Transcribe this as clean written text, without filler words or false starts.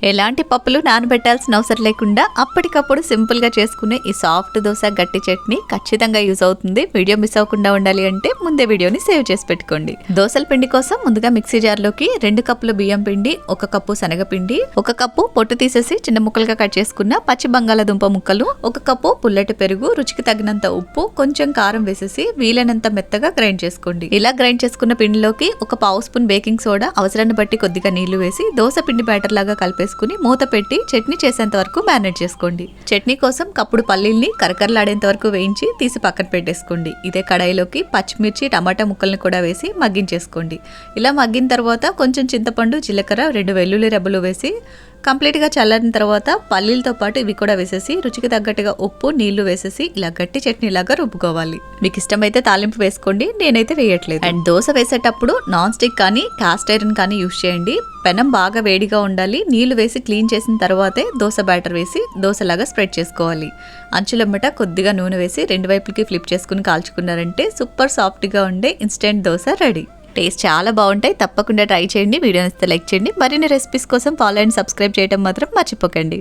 ఎలాంటి పప్పులు నానబెట్టాల్సిన అవసరం లేకుండా అప్పటికప్పుడు సింపుల్ గా చేసుకునే ఈ సాఫ్ట్ దోశ గట్టి చట్నీ ఖచ్చితంగా యూజ్ అవుతుంది. వీడియో మిస్ అవ్వకుండా ఉండాలి అంటే ముందే వీడియోని సేవ్ చేసి పెట్టుకోండి. దోశల పిండి కోసం ముందుగా మిక్సీ జార్ లోకి 2 కప్పుల బియ్యం పిండి, 1 కప్పు శనగపిండి, 1 కప్పు పొట్టు తీసేసి చిన్న ముక్కలుగా కట్ చేసుకున్న పచ్చి బంగాళాదుంప ముక్కలు, 1 కప్పు పుల్లటి పెరుగు, రుచికి తగినంత ఉప్పు, కొంచెం కారం వేసేసి వీలైనంత మెత్తగా గ్రైండ్ చేసుకోండి. ఇలా గ్రైండ్ చేసుకున్న పిండిలోకి 1 పావు స్పూన్ బేకింగ్ సోడా, అవసరాన్ని బట్టి కొద్దిగా నీళ్లు వేసి దోశ పిండి బ్యాటర్ లాగా కలిపేసి మూత పెట్టి చట్నీ చేసేంత వరకు మ్యారినేట్ చేసుకోండి. చట్నీ కోసం కప్పుడు పల్లీల్ని కరకరలాడేంత వరకు వేయించి తీసి పక్కన పెట్టేసుకోండి. ఇదే కడాయిలోకి పచ్చిమిర్చి, టమాటా ముక్కల్ని కూడా వేసి మగ్గించేసుకోండి. ఇలా మగ్గిన తర్వాత కొంచెం చింతపండు, జీలకర్ర, 2 వెల్లుల్లి రెబ్బలు వేసి కంప్లీట్గా చల్లారిన తర్వాత పల్లీలతో పాటు ఇవి కూడా వేసేసి రుచికి తగ్గట్టుగా ఉప్పు, నీళ్లు వేసేసి ఇలా గట్టి చట్నీ లాగా రుబ్బుకోవాలి. మీకు ఇష్టమైతే తాలింపు వేసుకోండి, నేనైతే వేయట్లేదు. అండ్ దోశ వేసేటప్పుడు నాన్ స్టిక్ కానీ కాస్ట్ ఐరన్ కానీ యూజ్ చేయండి. పెనం బాగా వేడిగా ఉండాలి. నీళ్లు వేసి క్లీన్ చేసిన తర్వాతే దోశ బ్యాటర్ వేసి దోశలాగా స్ప్రెడ్ చేసుకోవాలి. అంచులమ్మట కొద్దిగా నూనె వేసి 2 వైపులకి ఫ్లిప్ చేసుకుని కాల్చుకున్నారంటే సూపర్ సాఫ్ట్గా ఉండే ఇన్స్టెంట్ దోశ రెడీ. టేస్ట్ చాలా బాగుంటాయి. తప్పకుండా ట్రై చేయండి. వీడియో నచ్చితే లైక్ చేయండి. మరిన్ని రెసిపీస్ కోసం ఫాలో అండ్ సబ్స్క్రైబ్ చేయడం మాత్రం మర్చిపోకండి.